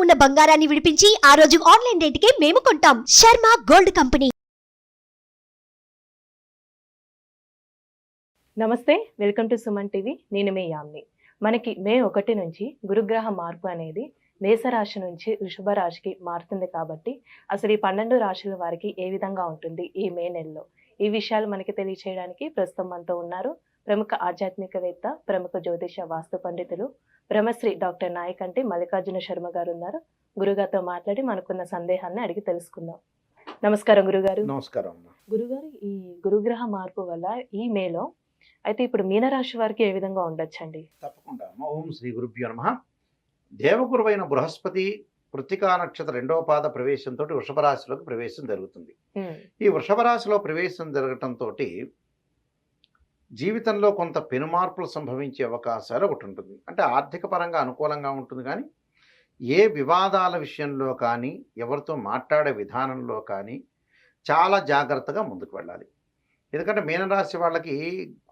ఉన్న బంగారాన్ని విడిపించి ఆ రోజు ఆన్లైన్ రేటుకే మేము కొంటాం. Sharma gold company. నమస్తే, వెల్కమ్ టు సుమన్ టీవీ. నేను మీ యామ్ని. మనకి మే 1 నుంచి గురుగ్రహ మార్పు అనేది మేషరాశి నుంచి వృషభ రాశికి మారుతుంది కాబట్టి అసలు ఈ 12 రాశుల వారికి ఏ విధంగా ఉంటుంది ఈ మే నెలలో, ఈ విషయాలు మనకి తెలియచేయడానికి ప్రస్తుతం మనతో ఉన్నారు ప్రముఖ ఆధ్యాత్మికవేత్త, ప్రముఖ జ్యోతిష వాస్తు పండితులు బ్రహ్మశ్రీ డాక్టర్ నాయకంటి మల్లికార్జున శర్మ గారు ఉన్నారు. గురుగారితో మాట్లాడి మనకున్న సందేహాన్ని అడిగి తెలుసుకుందాం. నమస్కారం గురుగారు. నమస్కారం. గురుగారు, ఈ గురుగ్రహ మార్పు వల్ల ఈ మేలో అయితే ఇప్పుడు మీనరాశి వారికి ఏ విధంగా ఉండొచ్చండి? తప్పకుండా. ఓం శ్రీ గురుభ్యో నమః. దేవగురువైన బృహస్పతి కృత్తికా నక్షత్ర 2వ పాద ప్రవేశంతో వృషభ రాశిలోకి ప్రవేశం జరుగుతుంది. ఈ వృషభ రాశిలో ప్రవేశం జరగటంతో జీవితంలో కొంత పెనుమార్పులు సంభవించే అవకాశాలు ఒకటి ఉంటుంది. అంటే ఆర్థిక పరంగా అనుకూలంగా ఉంటుంది, కానీ ఏ వివాదాల విషయంలో కానీ ఎవరితో మాట్లాడే విధానంలో కానీ చాలా జాగ్రత్తగా ముందుకు వెళ్ళాలి. ఎందుకంటే మీనరాశి వాళ్ళకి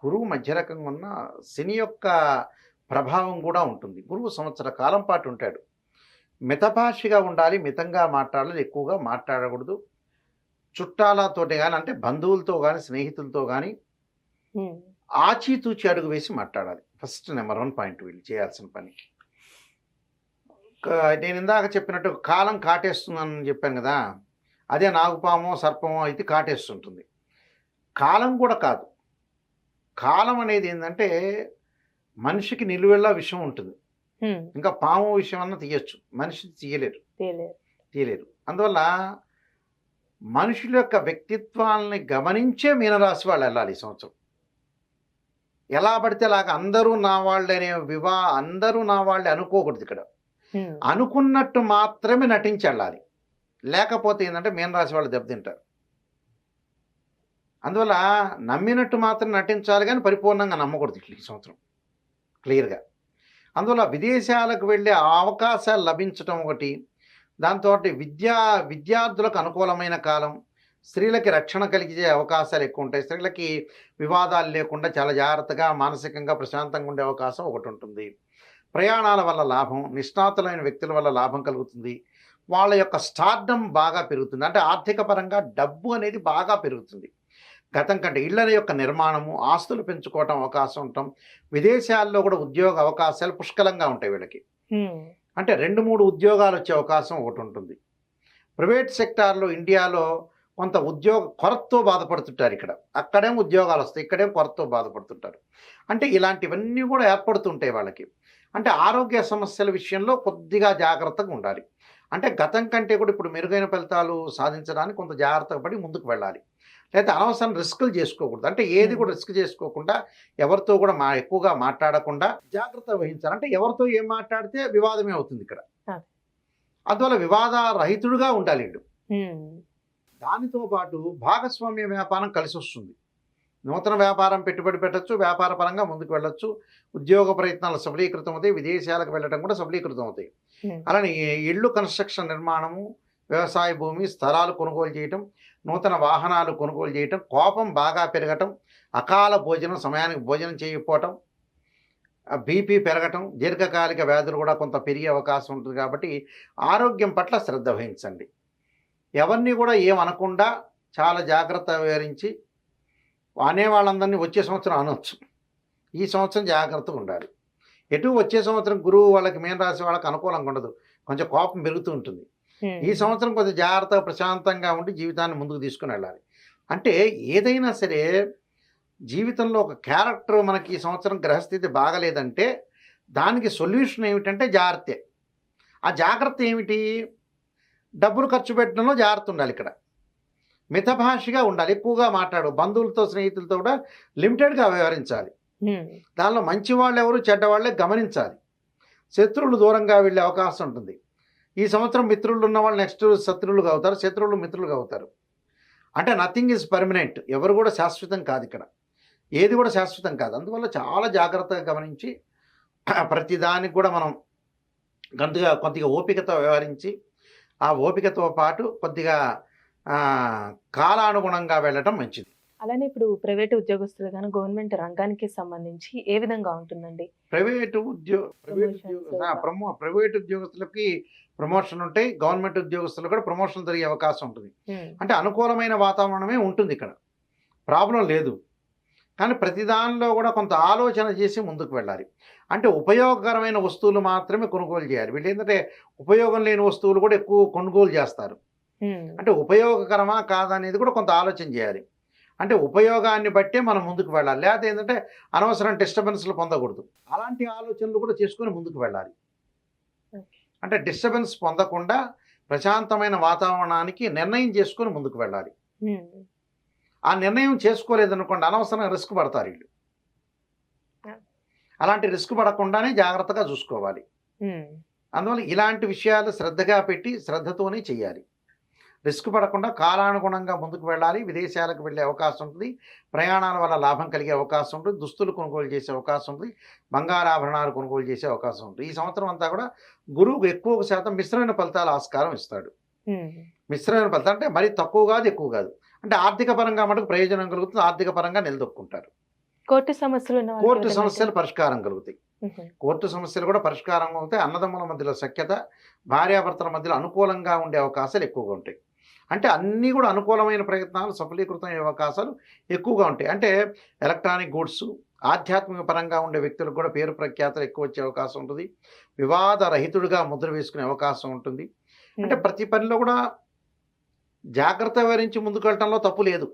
గురువు మధ్య రకంగా ఉన్న శని యొక్క ప్రభావం కూడా ఉంటుంది. గురువు సంవత్సర కాలం పాటు ఉంటాడు. మితభాషిగా ఉండాలి, మితంగా మాట్లాడాలి, ఎక్కువగా మాట్లాడకూడదు. చుట్టాలతోటి కానీ, అంటే బంధువులతో కానీ, స్నేహితులతో కానీ ఆచితూచి అడుగు వేసి మాట్లాడాలి. ఫస్ట్ నెంబర్ 1 పాయింట్ వీళ్ళు చేయాల్సిన పని. నేను ఇందాక చెప్పినట్టు కాలం కాటేస్తుందని చెప్పాను కదా, అదే నాగుపామో సర్పమో అయితే కాటేస్తుంటుంది. కాలం కూడా కాదు. కాలం అనేది ఏంటంటే మనిషికి నిలువెల్లా విషయం ఉంటుంది. ఇంకా పాము విషయం అన్న తీయచ్చు, మనిషి తీయలేరు. అందువల్ల మనుషుల యొక్క వ్యక్తిత్వాలని గమనించే మీనరాశి వాళ్ళు వెళ్ళాలి ఈ సంవత్సరం. ఎలా పడితే అలాగ అందరూ నా వాళ్ళే అనే అందరూ నా వాళ్ళే అనుకోకూడదు. ఇక్కడ అనుకున్నట్టు మాత్రమే నటించి వెళ్ళాలి. లేకపోతే ఏంటంటే మీనరాశి వాళ్ళు దెబ్బతింటారు. అందువల్ల నమ్మినట్టు మాత్రం నటించాలి, కానీ పరిపూర్ణంగా నమ్మకూడదు ఈ సంవత్సరం క్లియర్గా. అందువల్ల విదేశాలకు వెళ్ళే అవకాశాలు లభించడం ఒకటి. దాంతో విద్యార్థులకు అనుకూలమైన కాలం, స్త్రీలకి రక్షణ కలిగే అవకాశాలు ఎక్కువ ఉంటాయి. స్త్రీలకి వివాదాలు లేకుండా చాలా జాగ్రత్తగా మానసికంగా ప్రశాంతంగా ఉండే అవకాశం ఒకటి ఉంటుంది. ప్రయాణాల వల్ల లాభం, నిష్ణాతులైన వ్యక్తుల వల్ల లాభం కలుగుతుంది. వాళ్ళ యొక్క స్టార్డమ్ బాగా పెరుగుతుంది. అంటే ఆర్థిక పరంగా డబ్బు అనేది బాగా పెరుగుతుంది. గతం కంటే ఇళ్ల యొక్క నిర్మాణము, ఆస్తులు పెంచుకోవటం అవకాశం ఉంటాం. విదేశాల్లో కూడా ఉద్యోగ అవకాశాలు పుష్కలంగా ఉంటాయి వీళ్ళకి. అంటే 2-3 ఉద్యోగాలు వచ్చే అవకాశం ఒకటి ఉంటుంది. ప్రైవేట్ సెక్టార్లో ఇండియాలో కొంత ఉద్యోగ కొరతతో బాధపడుతుంటారు. అక్కడేం ఉద్యోగాలు వస్తాయి, ఇక్కడేం కొరతతో బాధపడుతుంటారు. అంటే ఇలాంటివన్నీ కూడా ఏర్పడుతుంటాయి వాళ్ళకి. అంటే ఆరోగ్య సమస్యల విషయంలో కొద్దిగా జాగ్రత్తగా ఉండాలి. అంటే గతం కంటే కూడా ఇప్పుడు మెరుగైన ఫలితాలు సాధించడానికి కొంత జాగ్రత్తగా పడి ముందుకు వెళ్ళాలి. లేకపోతే అనవసరం రిస్కులు చేసుకోకూడదు. అంటే ఏది కూడా రిస్క్ చేసుకోకుండా, ఎవరితో కూడా ఎక్కువగా మాట్లాడకుండా జాగ్రత్త వహించాలి. అంటే ఎవరితో ఏం మాట్లాడితే వివాదమే అవుతుంది ఇక్కడ. అందువల్ల వివాద రహితుడుగా ఉండాలి వీడు. దానితో పాటు భాగస్వామ్య వ్యాపారం కలిసి వస్తుంది. నూతన వ్యాపారం పెట్టుబడి పెట్టచ్చు, వ్యాపార పరంగా ముందుకు వెళ్ళొచ్చు. ఉద్యోగ ప్రయత్నాలు సఫలీకృతం అవుతాయి, విదేశాలకు వెళ్ళడం కూడా సఫలీకృతం అవుతాయి. అలానే ఇళ్ళు కన్స్ట్రక్షన్ నిర్మాణము, వ్యవసాయ భూమి స్థలాలు కొనుగోలు చేయటం, నూతన వాహనాలు కొనుగోలు చేయటం, కోపం బాగా పెరగటం, అకాల భోజనం, సమయానికి భోజనం చేయకపోవటం, బీపీ పెరగటం, దీర్ఘకాలిక వ్యాధులు కూడా కొంత పెరిగే అవకాశం ఉంటుంది. కాబట్టి ఆరోగ్యం పట్ల శ్రద్ధ వహించండి. ఎవరిని కూడా ఏమనకుండా చాలా జాగ్రత్త వివరించి అనే వాళ్ళందరినీ వచ్చే సంవత్సరం అనొచ్చు. ఈ సంవత్సరం జాగ్రత్తగా ఉండాలి. ఎటు వచ్చే సంవత్సరం గురువు వాళ్ళకి, మీనరాశి వాళ్ళకి అనుకూలంగా ఉండదు, కొంచెం కోపం పెరుగుతూ ఉంటుంది. ఈ సంవత్సరం కొంచెం జాగ్రత్తగా ప్రశాంతంగా ఉండి జీవితాన్ని ముందుకు తీసుకుని వెళ్ళాలి. అంటే ఏదైనా సరే జీవితంలో ఒక క్యారెక్టర్ మనకి ఈ సంవత్సరం గ్రహస్థితి బాగలేదంటే దానికి సొల్యూషన్ ఏమిటంటే జాగ్రత్తే. ఆ జాగ్రత్త ఏమిటి? డబ్బులు ఖర్చు పెట్టడంలో జాగ్రత్త ఉండాలి. ఇక్కడ మితభాషిగా ఉండాలి, ఎక్కువగా మాట్లాడు. బంధువులతో, స్నేహితులతో కూడా లిమిటెడ్గా వ్యవహరించాలి. దానిలో మంచి వాళ్ళు ఎవరు, చెడ్డవాళ్ళే గమనించాలి. శత్రువులు దూరంగా వెళ్ళే అవకాశం ఉంటుంది. ఈ సంవత్సరం మిత్రులు ఉన్న వాళ్ళు నెక్స్ట్ శత్రువులుగా అవుతారు, శత్రువులు మిత్రులుగా అవుతారు. అంటే నథింగ్ ఈజ్ పర్మనెంట్. ఎవరు కూడా శాశ్వతం కాదు. ఇక్కడ ఏది కూడా శాశ్వతం కాదు. అందువల్ల చాలా జాగ్రత్తగా గమనించి ప్రతిదానికి కూడా మనం కొద్దిగా ఓపికతో వ్యవహరించి, ఆ ఓపికతో పాటు కొద్దిగా కాలానుగుణంగా వెళ్ళటం మంచిది. అలానే ఇప్పుడు ప్రైవేట్ ఉద్యోగస్తులు గాని గవర్నమెంట్ రంగానికి సంబంధించి ఏ విధంగా ఉంటుందండి? Private Promotions. ప్రైవేట్ ఉద్యోగస్తులకి ప్రమోషన్ ఉంటాయి, గవర్నమెంట్ ఉద్యోగస్తులు కూడా ప్రమోషన్ జరిగే అవకాశం ఉంటుంది. అంటే అనుకూలమైన వాతావరణమే ఉంటుంది ఇక్కడ, ప్రాబ్లం లేదు. కానీ ప్రతి దానిలో కూడా కొంత ఆలోచన చేసి ముందుకు వెళ్ళాలి. అంటే ఉపయోగకరమైన వస్తువులు మాత్రమే కొనుగోలు చేయాలి. వీళ్ళు ఏంటంటే ఉపయోగం లేని వస్తువులు కూడా ఎక్కువ కొనుగోలు చేస్తారు. అంటే ఉపయోగకరమా కాదా అనేది కూడా కొంత ఆలోచన చేయాలి. అంటే ఉపయోగాన్ని బట్టే మనం ముందుకు వెళ్ళాలి. లేకపోతే ఏంటంటే అనవసరం డిస్టర్బెన్స్లు పొందకూడదు. అలాంటి ఆలోచనలు కూడా చేసుకొని ముందుకు వెళ్ళాలి. అంటే డిస్టర్బెన్స్ పొందకుండా ప్రశాంతమైన వాతావరణానికి నిర్ణయం చేసుకొని ముందుకు వెళ్ళాలి. ఆ నిర్ణయం చేసుకోలేదనుకోండి అనవసరంగా రిస్క్ పడతారు వీళ్ళు. అలాంటి రిస్క్ పడకుండానే జాగ్రత్తగా చూసుకోవాలి. అందువల్ల ఇలాంటి విషయాలు శ్రద్ధగా పెట్టి శ్రద్ధతోనే చేయాలి. రిస్క్ పడకుండా కాలానుగుణంగా ముందుకు వెళ్ళాలి. విదేశాలకు వెళ్ళే అవకాశం ఉంటుంది, ప్రయాణాల వల్ల లాభం కలిగే అవకాశం ఉంటుంది, దుస్తులు కొనుగోలు చేసే అవకాశం ఉంటుంది, బంగారాభరణాలు కొనుగోలు చేసే అవకాశం ఉంటుంది. ఈ సంవత్సరం అంతా కూడా గురువు ఎక్కువ శాతం మిశ్రమైన ఫలితాల ఆస్కారం ఇస్తాడు. మిశ్రమైన ఫలితాలు అంటే మరీ తక్కువ కాదు ఎక్కువ కాదు. అంటే ఆర్థిక పరంగా మటుకు ప్రయోజనం కలుగుతుంది, ఆర్థిక పరంగా నిలదొక్కుంటారు. కోర్టు సమస్యలు ఉన్న వాళ్ళకి కోర్టు ఏదైనా సమస్యలు పరిష్కారం కలుగుతాయి. కోర్టు సమస్యలు కూడా పరిష్కారం అవుతాయి. అన్నదమ్ముల మధ్యలో సఖ్యత, భార్యాభర్తల మధ్యలో అనుకూలంగా ఉండే అవకాశాలు ఎక్కువగా ఉంటాయి. అంటే అన్నీ కూడా అనుకూలమైన ప్రయత్నాలు సఫలీకృతం అయ్యే అవకాశాలు ఎక్కువగా ఉంటాయి. అంటే ఎలక్ట్రానిక్ గూడ్స్, ఆధ్యాత్మిక పరంగా ఉండే వ్యక్తులకు కూడా పేరు ప్రఖ్యాతలు ఎక్కువ వచ్చే అవకాశం ఉంటుంది. వివాద రహితుడిగా ముద్ర వేసుకునే అవకాశం ఉంటుంది. అంటే ప్రతి పనిలో కూడా జాగ్రత్త వహించి ముందుకు వెళ్ళటంలో తప్పు లేదు.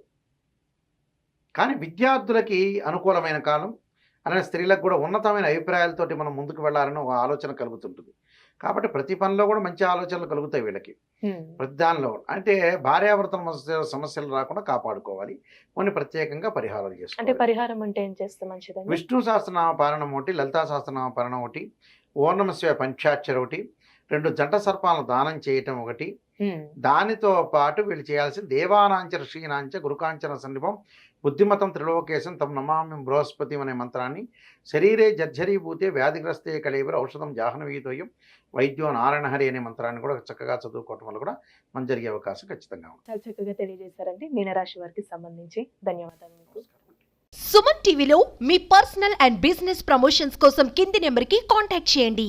కానీ విద్యార్థులకి అనుకూలమైన కాలం, అలానే స్త్రీలకు కూడా ఉన్నతమైన అభిప్రాయాలతోటి మనం ముందుకు వెళ్ళాలని ఒక ఆలోచన కలుగుతుంటుంది. కాబట్టి ప్రతి పనిలో కూడా మంచి ఆలోచనలు కలుగుతాయి వీళ్ళకి. ప్రతి దానిలో అంటే భార్యాభర్తల సమస్యలు రాకుండా కాపాడుకోవాలి. కొన్ని ప్రత్యేకంగా పరిహారాలు అంటే చేసుకోవాలి. పరిహారం అంటే ఏం చేస్తే మంచిదండి? విష్ణు సహస్రనామ పారాయణం ఒకటి, లలితా సహస్రనామ పారాయణం ఒకటి, ఓం నమః శివాయ పంచాక్షర ఒకటి, 2 జంట సర్పాలను దానం చేయటం ఒకటి. దానితో పాటు వీళ్ళు చేయాల్సిన దేవానాంచ ఋషీనాంచ గురుకాంచన సన్నిభం బుద్ధిమతం త్రిలోకేశం తమ నమామి బృహస్పతి అనే మంత్రాన్ని శరీరే జర్జరీభూతే వ్యాధిగ్రస్తే కళేవర ఔషధం జాహ్నవీతోయం వైద్యో నారాయణహరి అనే మంత్రాన్ని కూడా చక్కగా చదువుకోవటం వల్ల కూడా మన జరిగే అవకాశం ఖచ్చితంగా ఉంది. చాలా చక్కగా తెలియజేశారండి మీనరాశి వారికి సంబంధించి. ధన్యవాదాలు మీకు. సుమన్ టీవీలో మీ పర్సనల్ అండ్ బిజినెస్ ప్రమోషన్స్ కోసం కింది నెంబర్కి కాంటాక్ట్ చేయండి.